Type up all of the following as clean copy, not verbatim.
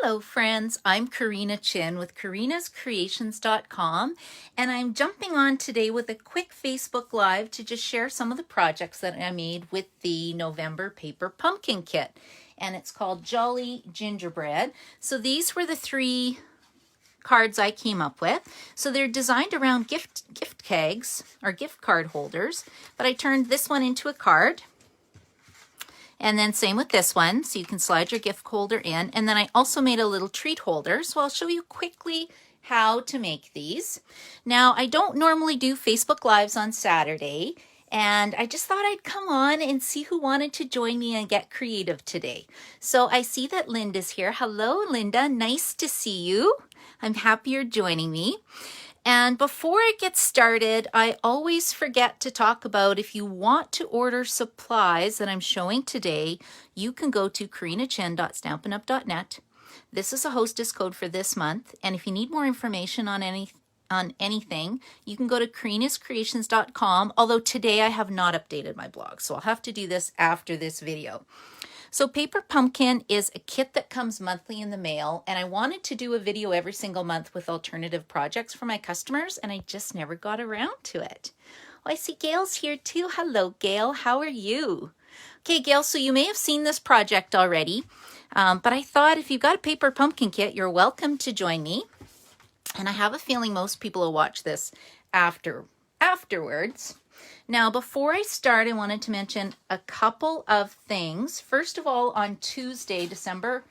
Hello friends, I'm Karina Chin with karinascreations.com, and I'm jumping on today with a quick Facebook Live to just share some of the projects that I made with the November Paper Pumpkin Kit. And it's called Jolly Gingerbread. So these were the three cards I came up with. So they're designed around gift kegs or gift card holders, but I turned this one into a card. And then same with this one, so you can slide your gift holder in. And then I also made a little treat holder, so I'll show you quickly how to make these. Now, I don't normally do Facebook Lives on Saturday, and I just thought I'd come on and see who wanted to join me and get creative today. So I see that Linda's here. Hello, Linda. Nice to see you. I'm happy you're joining me. And before I get started, I always forget to talk about if you want to order supplies that I'm showing today, you can go to karinachin.stampinup.net. This is a hostess code for this month. And if you need more information on anything, you can go to karinascreations.com, although today I have not updated my blog, so I'll have to do this after this video. So Paper Pumpkin is a kit that comes monthly in the mail, and I wanted to do a video every single month with alternative projects for my customers, and I just never got around to it. Oh, I see Gail's here too. Hello, Gail. How are you? Okay, Gail, so you may have seen this project already, but I thought if you've got a Paper Pumpkin kit, you're welcome to join me. And I have a feeling most people will watch this afterwards. Now, before I start, I wanted to mention a couple of things. First of all, on Tuesday, December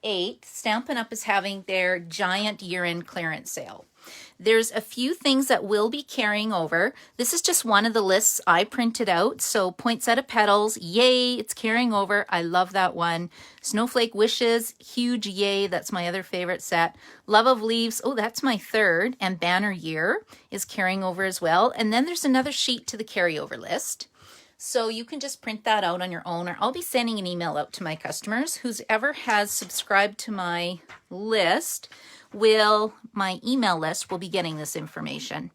8th, Stampin' Up! Is having their giant year-end clearance sale. There's a few things that will be carrying over. This is just one of the lists I printed out. So Poinsettia Petals, yay, it's carrying over. I love that one. Snowflake Wishes, huge yay, that's my other favorite set. Love of Leaves, oh, that's my third. And Banner Year is carrying over as well. And then there's another sheet to the carryover list. So you can just print that out on your own, or I'll be sending an email out to my customers. Whoever has subscribed to my list my email list will be getting this information.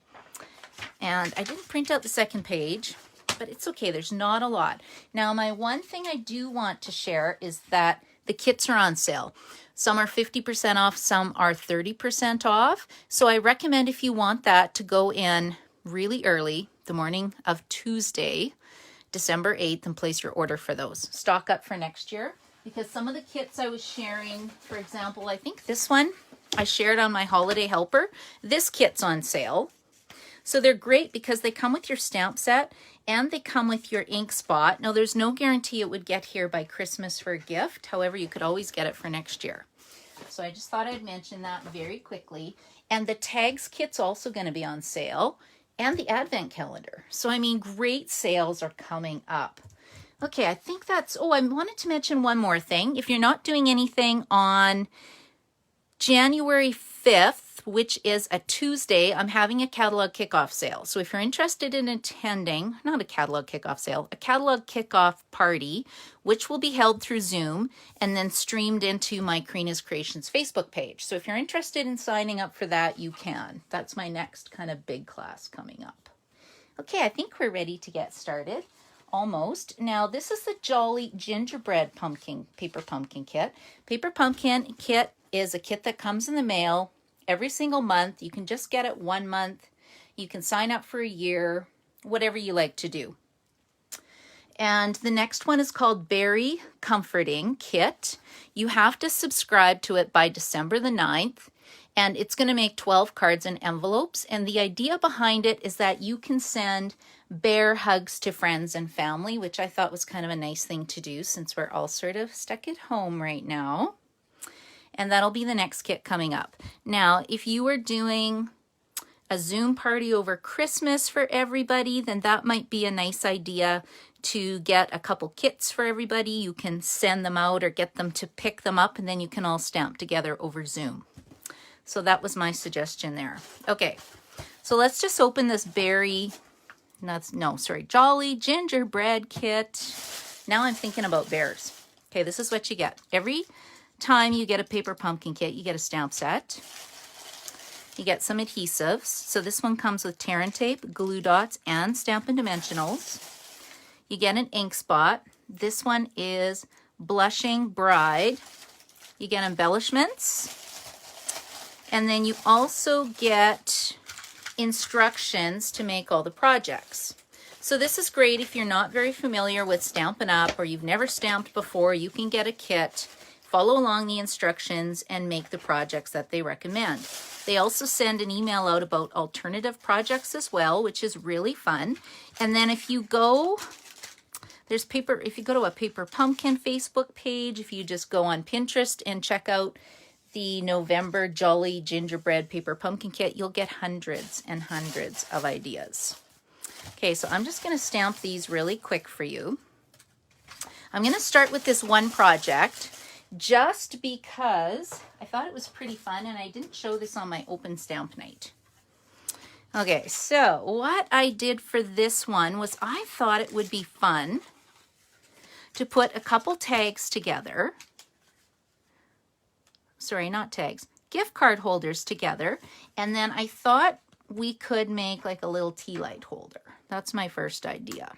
And I didn't print out the second page, but it's okay, there's not a lot. Now, my one thing I do want to share is that the kits are on sale. Some are 50% off, some are 30% off. So I recommend, if you want that, to go in really early, the morning of Tuesday, December 8th, and place your order for those. Stock up for next year, because some of the kits I was sharing, for example, I think this one I shared on my holiday helper. This kit's on sale. So they're great because they come with your stamp set and they come with your ink spot. Now, there's no guarantee it would get here by Christmas for a gift. However, you could always get it for next year. So I just thought I'd mention that very quickly. And the tags kit's also going to be on sale, and the advent calendar. So, I mean, great sales are coming up. Okay, I think that's, I wanted to mention one more thing. If you're not doing anything on January 5th, which is a Tuesday, I'm having a catalog kickoff sale. So if you're interested in attending, not a catalog kickoff sale, a catalog kickoff party, which will be held through Zoom and then streamed into my Karina's Creations Facebook page. So if you're interested in signing up for that, you can. That's my next kind of big class coming up. Okay, I think we're ready to get started. Almost. Now, this is the Jolly Gingerbread Paper Pumpkin Kit. Paper Pumpkin Kit is a kit that comes in the mail every single month. You can just get it 1 month. You can sign up for a year, whatever you like to do. And the next one is called Berry Comforting Kit. You have to subscribe to it by December the 9th, and it's going to make 12 cards and envelopes. And the idea behind it is that you can send bear hugs to friends and family, which I thought was kind of a nice thing to do since we're all sort of stuck at home right now. And that'll be the next kit coming up. Now, if you were doing a Zoom party over Christmas for everybody, then that might be a nice idea to get a couple kits for everybody. You can send them out or get them to pick them up, and then you can all stamp together over Zoom. So that was my suggestion there. Okay, so let's just open this Jolly Gingerbread Kit. Now I'm thinking about bears. Okay, this is what you get. Every time you get a Paper Pumpkin Kit, you get a stamp set. You get some adhesives. So this one comes with tear and tape, glue dots, and Stampin' Dimensionals. You get an ink spot. This one is Blushing Bride. You get embellishments. And then you also get instructions to make all the projects. So this is great if you're not very familiar with Stampin' Up! Or you've never stamped before. You can get a kit, follow along the instructions, and make the projects that they recommend. They also send an email out about alternative projects as well, which is really fun. And then if you go, if you go to a Paper Pumpkin Facebook page, if you just go on Pinterest and check out the November Jolly Gingerbread Paper Pumpkin Kit, you'll get hundreds and hundreds of ideas. Okay, so I'm just going to stamp these really quick for you. I'm going to start with this one project just because I thought it was pretty fun and I didn't show this on my open stamp night. Okay, so what I did for this one was I thought it would be fun to put a couple tags together. Sorry, not tags, gift card holders together. And then I thought we could make like a little tea light holder. That's my first idea.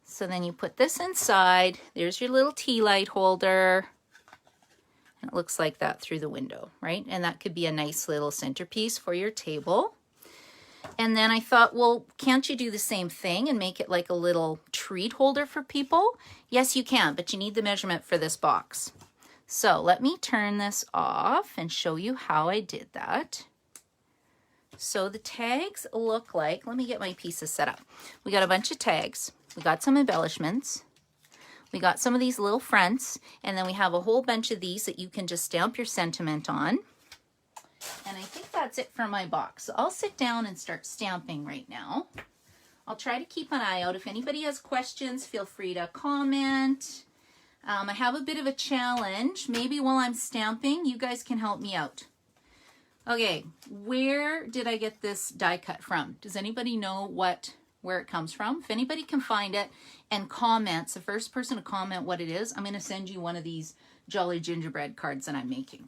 So then you put this inside. There's your little tea light holder. And it looks like that through the window, right? And that could be a nice little centerpiece for your table. And then I thought, well, can't you do the same thing and make it like a little treat holder for people? Yes, you can, but you need the measurement for this box. So let me turn this off and show you how I did that. So the tags look like, let me get my pieces set up. We got a bunch of tags. We got some embellishments. We got some of these little fronts. And then we have a whole bunch of these that you can just stamp your sentiment on. And I think that's it for my box. So I'll sit down and start stamping right now. I'll try to keep an eye out. If anybody has questions, feel free to comment. I have a bit of a challenge. Maybe while I'm stamping, you guys can help me out. Okay, where did I get this die cut from? Does anybody know where it comes from? If anybody can find it and comments, the first person to comment what it is, I'm going to send you one of these Jolly Gingerbread cards that I'm making.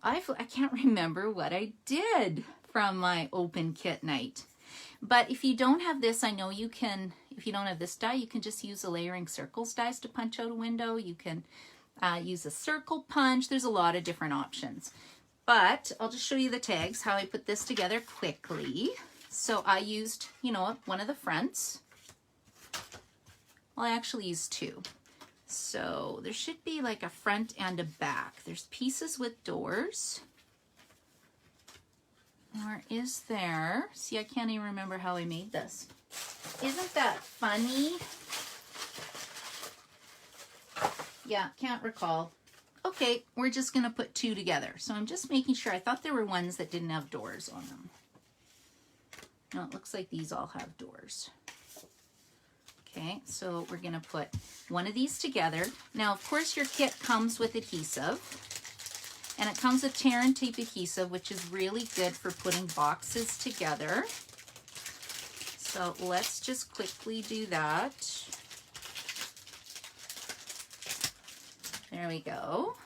I can't remember what I did from my open kit night. But if you don't have this, I know you can, if you don't have this die, you can just use the layering circles dies to punch out a window. You can use a circle punch. There's a lot of different options. But I'll just show you the tags, how I put this together quickly. So I used, you know, one of the fronts. Well, I actually used two. So there should be like a front and a back. There's pieces with doors. Or is there? See, I can't even remember how I made this. Isn't that funny? Yeah, can't recall. Okay, we're just going to put two together. So I'm just making sure. I thought there were ones that didn't have doors on them. No, it looks like these all have doors. Okay, so we're going to put one of these together. Now, of course, your kit comes with adhesive. And it comes with tear and tape adhesive, which is really good for putting boxes together. So let's just quickly do that. There we go.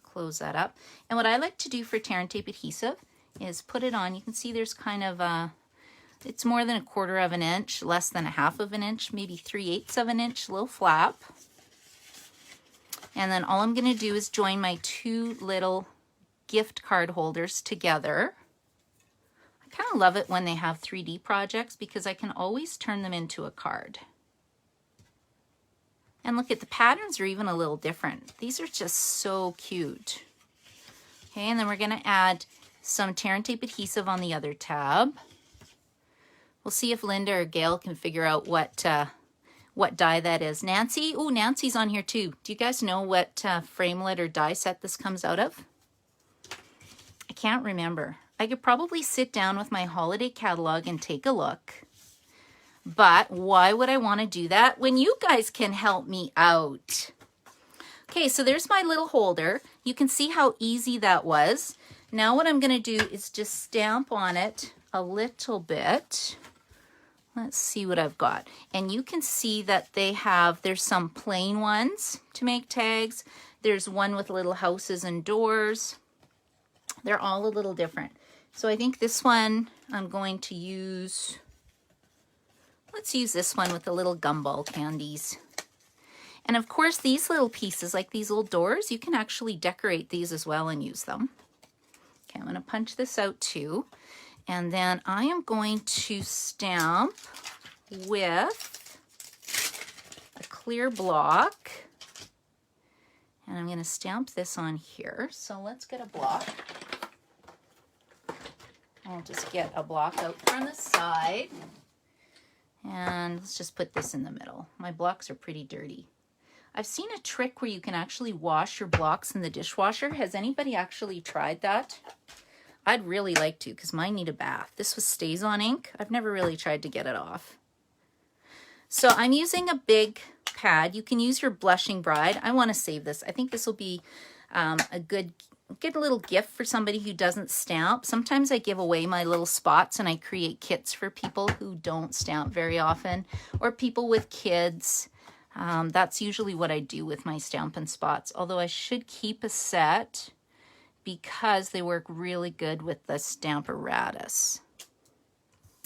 Close that up. And what I like to do for tear and tape adhesive is put it on. You can see there's kind of a, it's more than 1/4 of an inch, less than 1/2 of an inch, maybe 3/8 of an inch, little flap. And then all I'm going to do is join my two little gift card holders together. I kind of love it when they have 3D projects because I can always turn them into a card. And look at the patterns are even a little different. These are just so cute. Okay, and then we're going to add some tear and tape adhesive on the other tab. We'll see if Linda or Gail can figure out what die that is. Nancy? Oh, Nancy's on here too. Do you guys know what framelit or die set this comes out of? I can't remember. I could probably sit down with my holiday catalog and take a look. But why would I want to do that when you guys can help me out? Okay, so there's my little holder. You can see how easy that was. Now what I'm going to do is just stamp on it a little bit. Let's see what I've got. And you can see that there's some plain ones to make tags. There's one with little houses and doors. They're all a little different. So I think this one I'm going to use, let's use this one with the little gumball candies. And of course, these little pieces, like these little doors, you can actually decorate these as well and use them. Okay, I'm going to punch this out too. And then I am going to stamp with a clear block. And I'm going to stamp this on here. So let's get a block. I'll just get a block out from the side. And let's just put this in the middle. My blocks are pretty dirty. I've seen a trick where you can actually wash your blocks in the dishwasher. Has anybody actually tried that? I'd really like to because mine need a bath. This was StazOn ink. I've never really tried to get it off. So I'm using a big pad. You can use your Blushing Bride. I want to save this. I think this will be a good little gift for somebody who doesn't stamp. Sometimes I give away my little spots and I create kits for people who don't stamp very often or people with kids. That's usually what I do with my Stampin' Spots, although I should keep a set because they work really good with the Stamparatus.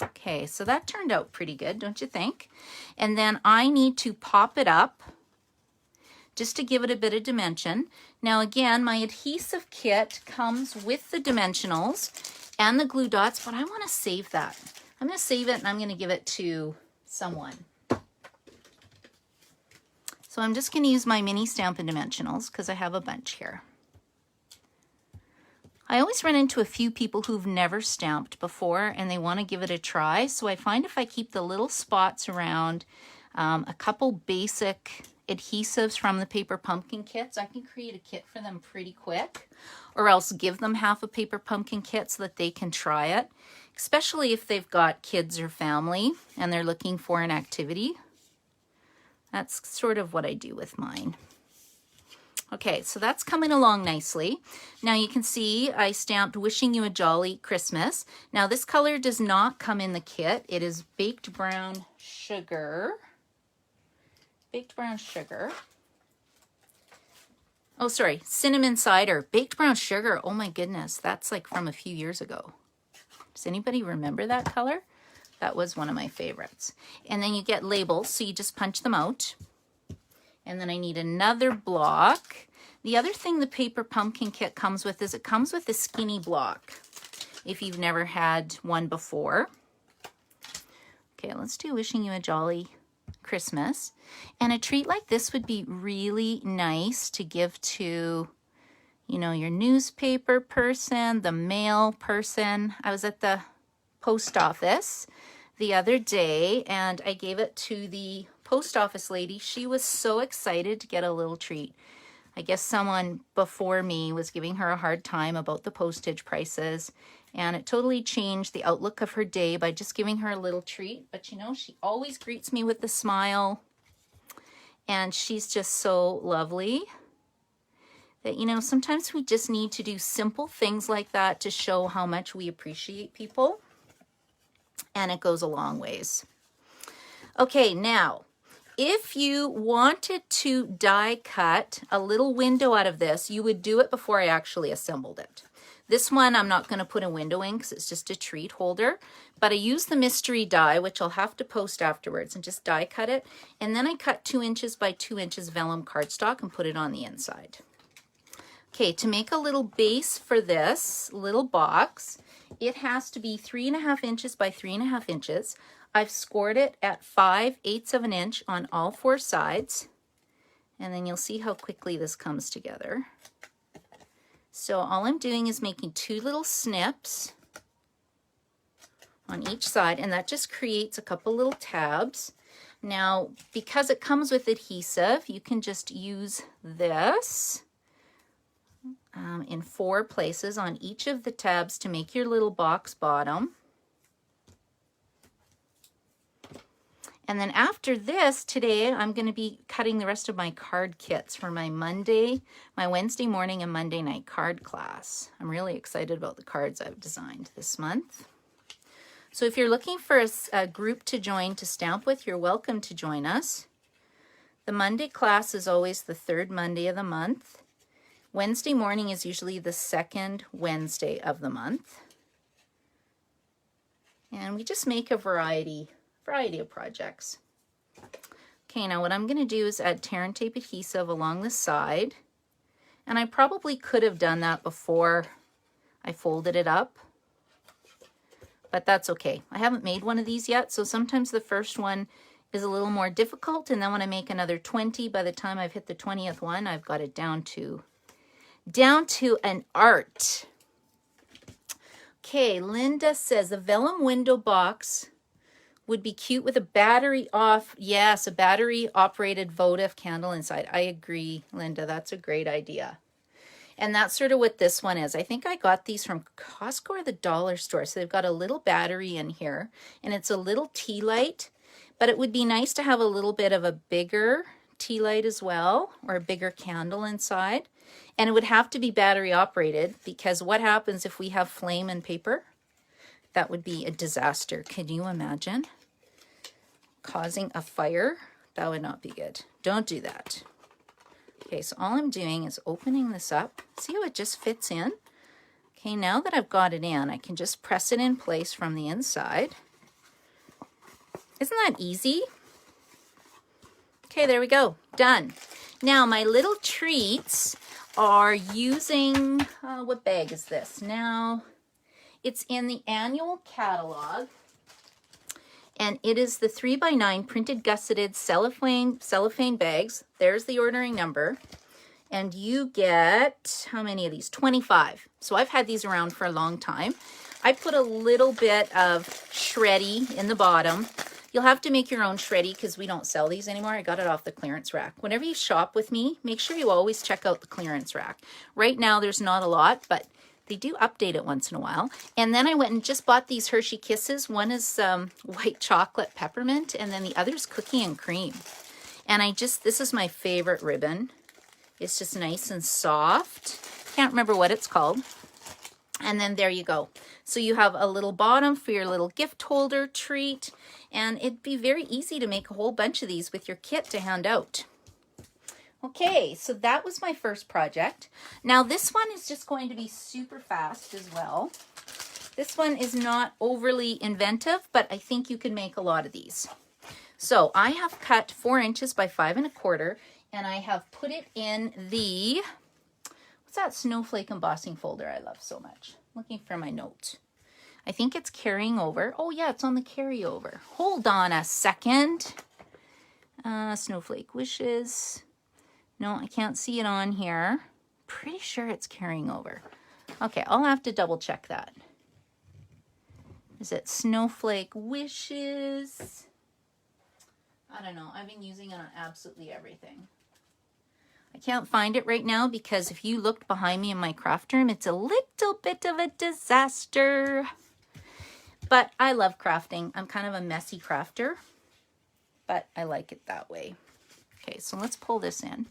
Okay, so that turned out pretty good, don't you think? And then I need to pop it up just to give it a bit of dimension. Now again, my adhesive kit comes with the dimensionals and the glue dots, but I want to save that. I'm going to save it and I'm going to give it to someone. So I'm just going to use my mini Stampin' Dimensionals because I have a bunch here. I always run into a few people who've never stamped before and they want to give it a try. So I find if I keep the little spots around, a couple basic adhesives from the Paper Pumpkin kits, I can create a kit for them pretty quick, or else give them half a Paper Pumpkin kit so that they can try it, especially if they've got kids or family and they're looking for an activity. That's sort of what I do with mine. Okay, so that's coming along nicely. Now you can see I stamped Wishing You a Jolly Christmas. Now this color does not come in the kit. It is Baked Brown Sugar. Baked Brown Sugar. Oh, sorry, Cinnamon Cider. Baked Brown Sugar. Oh my goodness, that's like from a few years ago. Does anybody remember that color? That was one of my favorites. And then you get labels, so you just punch them out. And then I need another block. The other thing the Paper Pumpkin kit comes with is it comes with a skinny block, if you've never had one before. Okay, let's do Wishing You a Jolly Christmas. And a treat like this would be really nice to give to, you know, your newspaper person, the mail person. I was at the post office the other day and I gave it to the post office lady. She was so excited to get a little treat. I guess someone before me was giving her a hard time about the postage prices, and it totally changed the outlook of her day by just giving her a little treat. But you know, she always greets me with a smile, and she's just so lovely that, you know, sometimes we just need to do simple things like that to show how much we appreciate people, and it goes a long ways. Okay, now, if you wanted to die cut a little window out of this, you would do it before I actually assembled it. This one I'm not going to put a window in because it's just a treat holder, but I use the mystery die, which I'll have to post afterwards, and just die cut it. And then I cut 2 inches by 2 inches vellum cardstock and put it on the inside. Okay, to make a little base for this little box, it has to be 3.5 inches by 3.5 inches. I've scored it at 5/8 of an inch on all 4 sides, and then you'll see how quickly this comes together. So all I'm doing is making 2 little snips on each side, and that just creates a couple little tabs. Now, because it comes with adhesive, you can just use this in 4 places on each of the tabs to make your little box bottom. And then after this, today, I'm going to be cutting the rest of my card kits for my Wednesday morning and Monday night card class. I'm really excited about the cards I've designed this month. So if you're looking for a group to join to stamp with, you're welcome to join us. The Monday class is always the 3rd Monday of the month. Wednesday morning is usually the 2nd Wednesday of the month. And we just make a variety of projects. Okay, now what I'm going to do is add tear and tape adhesive along the side. And I probably could have done that before I folded it up, but that's okay. I haven't made one of these yet, so sometimes the first one is a little more difficult, and then when I make another 20, by the time I've hit the 20th one, I've got it down to an art. Okay, Linda says a vellum window box would be cute with a battery off. Yes, a battery operated votive candle inside. I agree, Linda. That's a great idea. And that's sort of what this one is. I think I got these from Costco or the dollar store. So they've got a little battery in here, and it's a little tea light, but it would be nice to have a little bit of a bigger tea light as well, or a bigger candle inside. And it would have to be battery operated, because what happens if we have flame and paper? That would be a disaster. Can you imagine causing a fire? That would not be good. Don't do that. Okay, so all I'm doing is opening this up. See how it just fits in? Okay, now that I've got it in, I can just press it in place from the inside. Isn't that easy? Okay, there we go. Done. Now my little treats are using, what bag is this? Now, it's in the annual catalog, and it is the 3x9 printed gusseted cellophane bags. There's the ordering number, and you get, how many of these? 25. So I've had these around for a long time. I put a little bit of shreddy in the bottom. You'll have to make your own shreddy because we don't sell these anymore. I got it off the clearance rack. Whenever you shop with me, make sure you always check out the clearance rack. Right now there's not a lot, but they do update it once in a while. And then I went and just bought these Hershey Kisses. One is white chocolate peppermint, and then the other's cookie and cream. And this is my favorite ribbon. It's just nice and soft. Can't remember what it's called. And then there you go. So you have a little bottom for your little gift holder treat, and it'd be very easy to make a whole bunch of these with your kit to hand out. Okay, so that was my first project. Now this one is just going to be super fast as well. This one is not overly inventive, but I think you can make a lot of these. So I have cut 4 inches by 5 1/4, and I have put it in the, what's that snowflake embossing folder I love so much? Looking for my note. I think it's carrying over. Oh yeah, it's on the carryover. Hold on a second. Snowflake wishes. No, I can't see it on here. Pretty sure it's carrying over. Okay, I'll have to double check that. Is it snowflake wishes? I don't know. I've been using it on absolutely everything. I can't find it right now because if you looked behind me in my craft room, it's a little bit of a disaster. But I love crafting. I'm kind of a messy crafter, but I like it that way. Okay, so let's pull this in.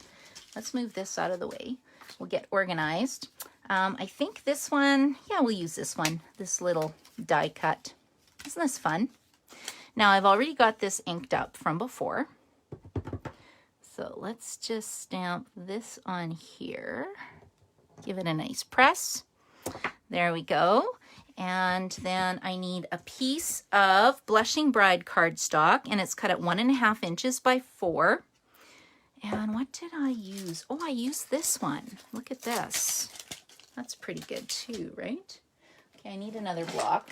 Let's move this out of the way. We'll get organized. I think this one, yeah, we'll use this one, this little die cut. Isn't this fun? Now I've already got this inked up from before. So let's just stamp this on here. Give it a nice press. There we go. And then I need a piece of Blushing Bride cardstock, and it's cut at 1.5 inches by 4. And what did I use? Oh, I used this one. Look at this. That's pretty good too, right? Okay, I need another block.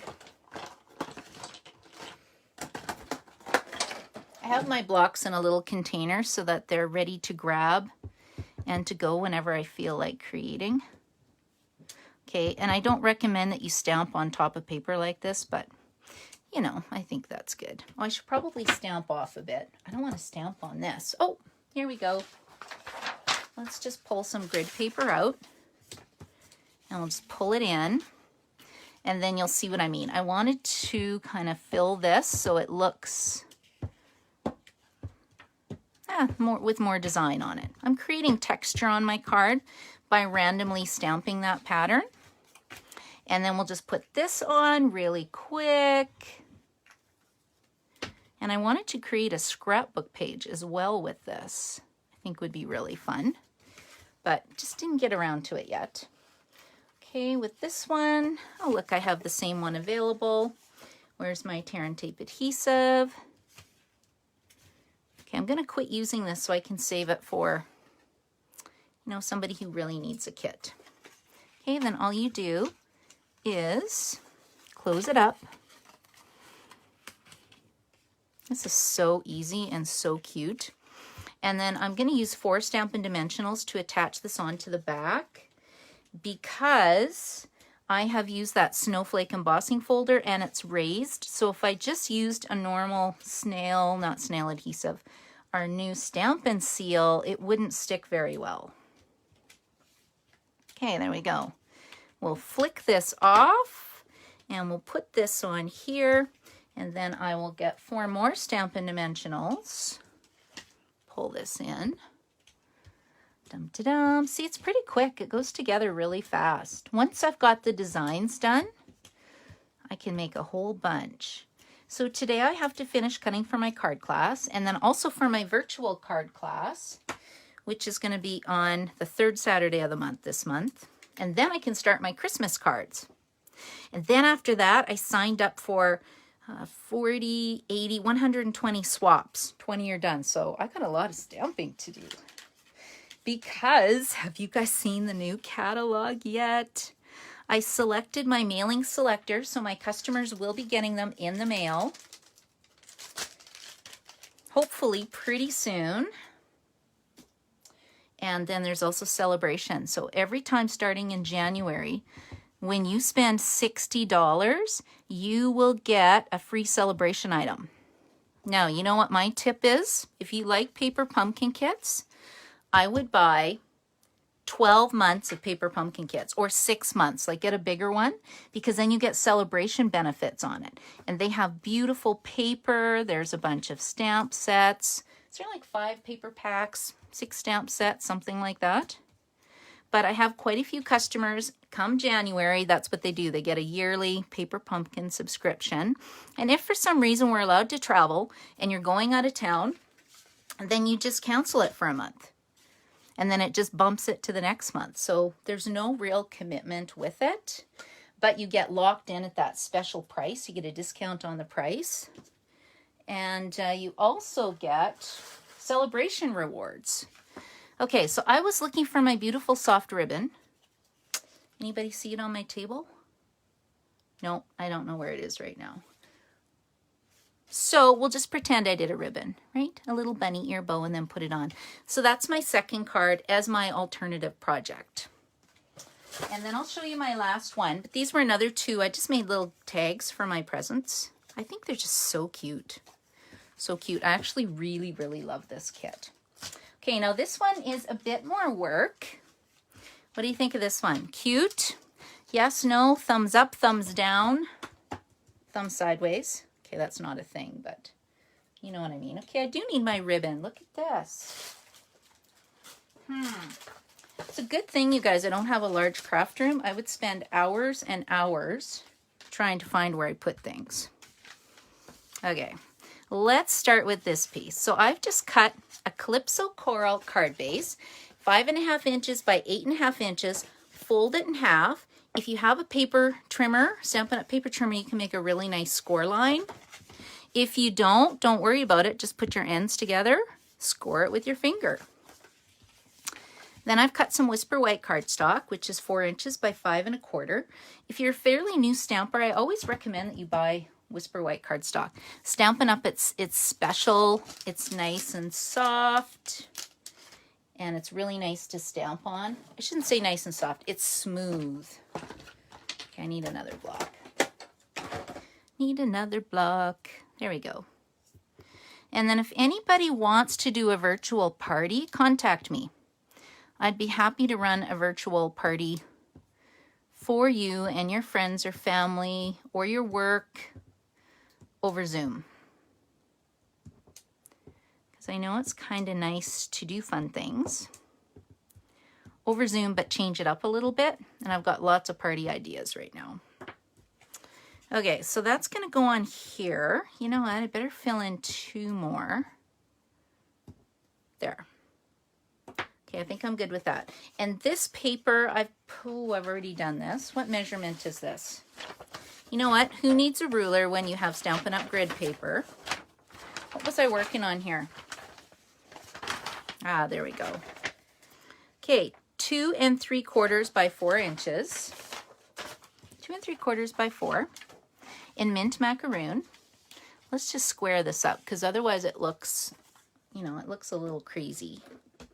I have my blocks in a little container so that they're ready to grab and to go whenever I feel like creating. Okay, and I don't recommend that you stamp on top of paper like this, but you know, I think that's good. Oh, I should probably stamp off a bit. I don't want to stamp on this. Oh, here we go. Let's just pull some grid paper out, and we'll just pull it in, and then you'll see what I mean. I wanted to kind of fill this so it looks more design on it. I'm creating texture on my card by randomly stamping that pattern. And then we'll just put this on really quick. And I wanted to create a scrapbook page as well with this. I think would be really fun, but just didn't get around to it yet. Okay, with this one, oh look, I have the same one available. Where's my tear and tape adhesive? Okay, I'm gonna quit using this so I can save it for, somebody who really needs a kit. Okay, then all you do is close it up. This is so easy and so cute. And then I'm going to use 4 Stampin' Dimensionals to attach this onto the back because I have used that snowflake embossing folder and it's raised. So if I just used a normal not snail adhesive, our new Stampin' Seal, it wouldn't stick very well. Okay, there we go. We'll flick this off and we'll put this on here. And then I will get 4 more Stampin' Dimensionals. Pull this in. Dum-da-dum. See, it's pretty quick. It goes together really fast. Once I've got the designs done, I can make a whole bunch. So today I have to finish cutting for my card class and then also for my virtual card class, which is going to be on the 3rd Saturday of the month this month. And then I can start my Christmas cards. And then after that, I signed up for 40, 80, 120 swaps. 20 are done. So I got a lot of stamping to do. Because, have you guys seen the new catalog yet? I selected my mailing selector, so my customers will be getting them in the mail. Hopefully pretty soon. And then there's also celebration. So every time starting in January, when you spend $60, you will get a free celebration item. Now, you know what my tip is? If you like paper pumpkin kits, I would buy 12 months of paper pumpkin kits or 6 months, like get a bigger one, because then you get celebration benefits on it. And they have beautiful paper. There's a bunch of stamp sets. Is there like 5 paper packs, 6 stamp sets, something like that? But I have quite a few customers come January. That's what they do. They get a yearly paper pumpkin subscription. And if for some reason we're allowed to travel and you're going out of town, then you just cancel it for a month. And then it just bumps it to the next month. So there's no real commitment with it, but you get locked in at that special price. You get a discount on the price. And you also get celebration rewards. Okay, so I was looking for my beautiful soft ribbon. Anybody see it on my table? No, I don't know where it is right now. So we'll just pretend I did a ribbon, right? A little bunny ear bow and then put it on. So that's my second card as my alternative project. And then I'll show you my last one. But these were another 2. I just made little tags for my presents. I think they're just so cute. So cute. I actually really, really love this kit. Okay, now this one is a bit more work. What do you think of this one? Cute? Yes, no, thumbs up, thumbs down, thumb sideways. Okay, that's not a thing, but you know what I mean. Okay, I do need my ribbon. Look at this. It's a good thing, you guys, I don't have a large craft room. I would spend hours and hours trying to find where I put things. Okay, let's start with this piece. So I've just cut a Calypso Coral card base, 5.5 inches by 8.5 inches, fold it in half. If you have a paper trimmer, Stampin' Up! Paper trimmer, you can make a really nice score line. If you don't worry about it. Just put your ends together, score it with your finger. Then I've cut some Whisper White cardstock, which is 4 inches by 5.25. If you're a fairly new stamper, I always recommend that you buy Whisper White cardstock. Stampin' Up! It's special. It's nice and soft. And it's really nice to stamp on. I shouldn't say nice and soft. It's smooth. Okay, I need another block. Need another block. There we go. And then if anybody wants to do a virtual party, contact me. I'd be happy to run a virtual party for you and your friends or family or your work over Zoom. Because I know it's kind of nice to do fun things over Zoom, but change it up a little bit. And I've got lots of party ideas right now. Okay, so that's going to go on here. You know what? I better fill in 2 more. There. Okay, I think I'm good with that. And this paper, I've already done this. What measurement is this? You know what? Who needs a ruler when you have Stampin' Up! Grid paper? What was I working on here? Ah, there we go. Okay, 2 3/4 by 4 inches. 2 3/4 by 4 in mint macaroon. Let's just square this up because otherwise it looks, you know, it looks a little crazy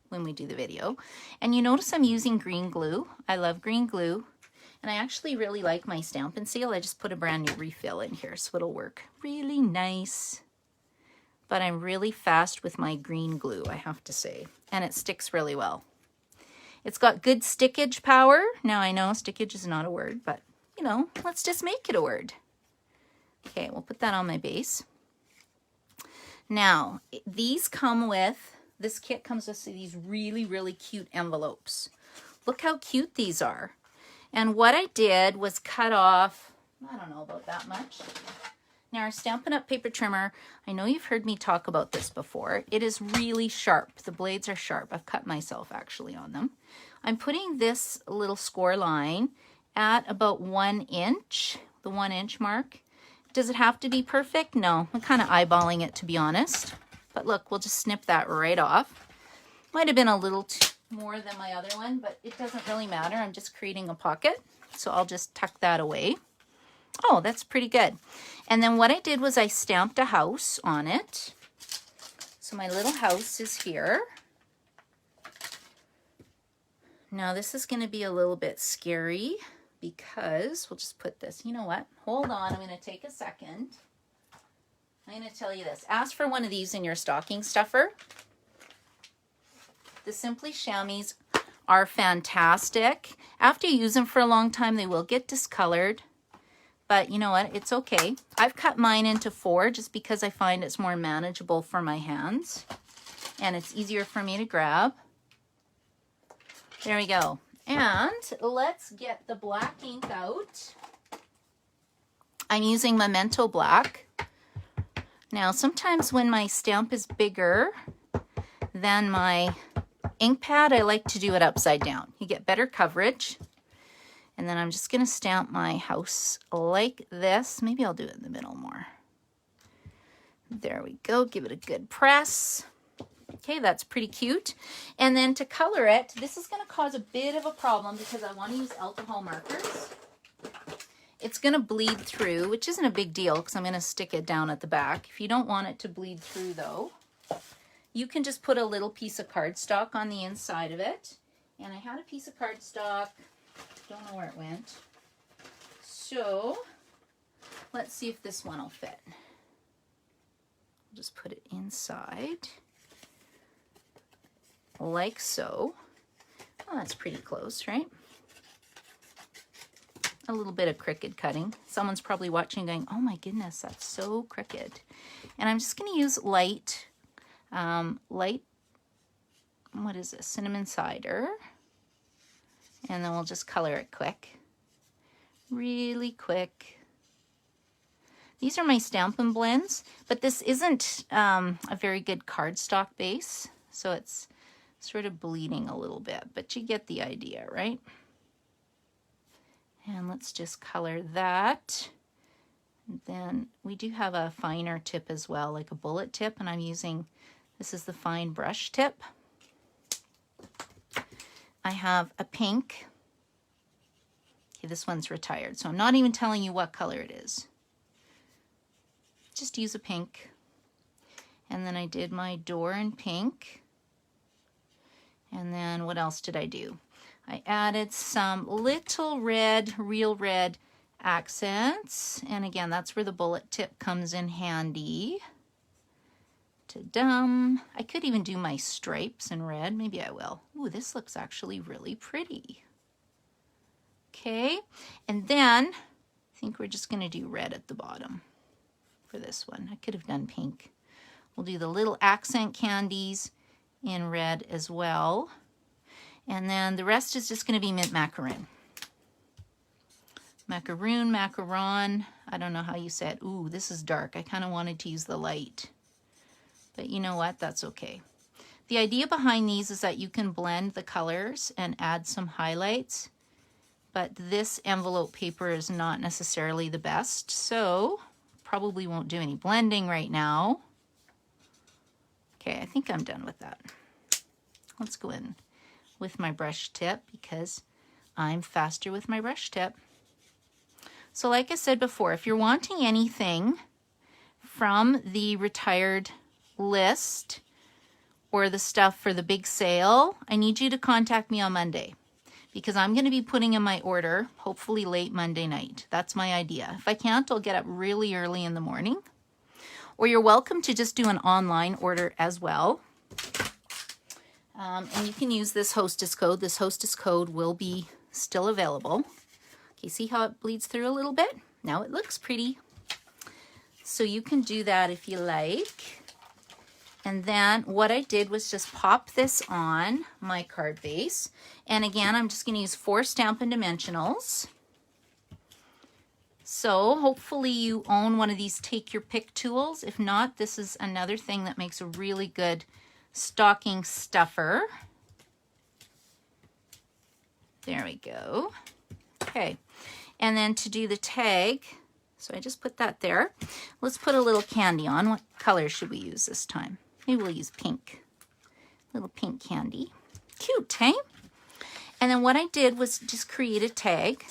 when we do the video. And you notice I'm using green glue. I love green glue. And I actually really like my Stampin' Seal. I just put a brand new refill in here, so it'll work really nice. But I'm really fast with my green glue, I have to say. And it sticks really well. It's got good stickage power. Now I know stickage is not a word, but you know, let's just make it a word. Okay, we'll put that on my base. Now, these come with, this kit comes with these really, really cute envelopes. Look how cute these are. And what I did was cut off, I don't know about that much. Now our Stampin' Up! Paper trimmer, I know you've heard me talk about this before. It is really sharp. The blades are sharp. I've cut myself actually on them. I'm putting this little score line at about 1 inch, the 1 inch mark. Does it have to be perfect? No, I'm kind of eyeballing it to be honest. But look, we'll just snip that right off. Might have been a little more than my other one, but it doesn't really matter. I'm just creating a pocket, so I'll just tuck that away. Oh, that's pretty good. And then what I did was I stamped a house on it. So my little house is here. Now this is going to be a little bit scary because we'll just put this, you know what? Hold on, I'm going to take a second. I'm going to tell you this. Ask for one of these in your stocking stuffer. The Simply Chamois are fantastic. After you use them for a long time, they will get discolored. But you know what? It's okay. I've cut mine into 4 just because I find it's more manageable for my hands. And it's easier for me to grab. There we go. And let's get the black ink out. I'm using Memento Black. Now, sometimes when my stamp is bigger than my ink pad, I like to do it upside down. You get better coverage. And then I'm just going to stamp my house like this. Maybe I'll do it in the middle more. There we go. Give it a good press. Okay, that's pretty cute. And then to color it, this is going to cause a bit of a problem because I want to use alcohol markers. It's going to bleed through, which isn't a big deal because I'm going to stick it down at the back. If you don't want it to bleed through though, you can just put a little piece of cardstock on the inside of it. And I had a piece of cardstock. Don't know where it went. So let's see if this one will fit. I'll just put it inside like so. Oh, that's pretty close, right? A little bit of crooked cutting. Someone's probably watching going, oh my goodness, that's so crooked. And I'm just going to use light, what is this? Cinnamon cider. And then we'll just color it quick. Really quick. These are my Stampin' Blends, but this isn't a very good cardstock base, so it's sort of bleeding a little bit, but you get the idea, right? And let's just color that. And then we do have a finer tip as well, like a bullet tip, and I'm using, this is the fine brush tip. I have a pink. Okay, this one's retired, so I'm not even telling you what color it is. Just use a pink. And then I did my door in pink. And then what else did I do? I added some little red, real red accents. And again, that's where the bullet tip comes in handy. Ta-dum. I could even do my stripes in red. Maybe I will. Ooh, this looks actually really pretty. Okay, and then I think we're just going to do red at the bottom for this one. I could have done pink. We'll do the little accent candies in red as well. And then the rest is just going to be mint macaroon. Macaron. I don't know how you say it. Ooh, this is dark. I kind of wanted to use the light. But you know what? That's okay. The idea behind these is that you can blend the colors and add some highlights. But this envelope paper is not necessarily the best, so probably won't do any blending right now. Okay, I think I'm done with that. Let's go in with my brush tip because I'm faster with my brush tip. So like I said before, if you're wanting anything from the retired list or the stuff for the big sale, I need you to contact me on Monday because I'm going to be putting in my order hopefully late Monday night. That's my idea. If I can't, I'll get up really early in the morning. Or you're welcome to just do an online order as well. And you can use this hostess code. This hostess code will be still available. Okay, see how it bleeds through a little bit? Now it looks pretty. So you can do that if you like. And then what I did was just pop this on my card base. And again, I'm just going to use 4 Stampin' Dimensionals. So hopefully you own one of these take your pick tools. If not, this is another thing that makes a really good stocking stuffer. There we go. Okay, and then to do the tag, so I just put that there. Let's put a little candy on. What color should we use this time? Maybe we'll use pink. Little pink candy. Cute, hey? And then what I did was just create a tag.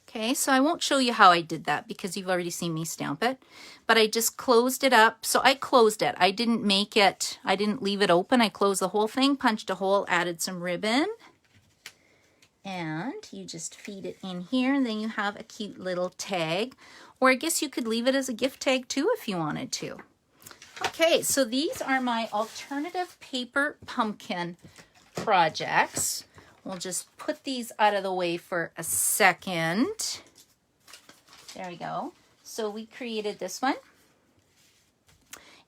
Okay, so I won't show you how I did that because you've already seen me stamp it, but I just closed it up. So I closed it. I didn't make it, I didn't leave it open. I closed the whole thing, punched a hole, added some ribbon, and you just feed it in here, and then you have a cute little tag. Or I guess you could leave it as a gift tag too if you wanted to. Okay, so these are my alternative paper pumpkin projects. We'll just put these out of the way for a second. There we go. So we created this one.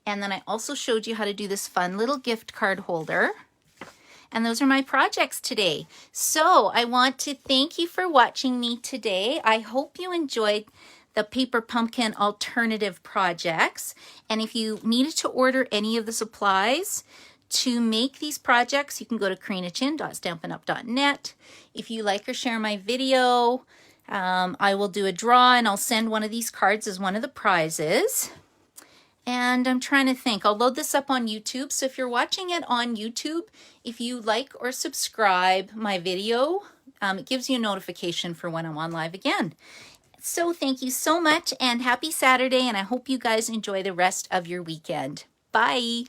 And then I also showed you how to do this fun little gift card holder. And those are my projects today. So I want to thank you for watching me today. I hope you enjoyed the Paper Pumpkin alternative projects. And if you needed to order any of the supplies to make these projects, you can go to karinachin.stampinup.net. If you like or share my video, I will do a draw and I'll send one of these cards as one of the prizes. And I'm trying to think, I'll load this up on YouTube. So if you're watching it on YouTube, if you like or subscribe my video, it gives you a notification for when I'm on live again. So thank you so much and happy Saturday, and I hope you guys enjoy the rest of your weekend. Bye.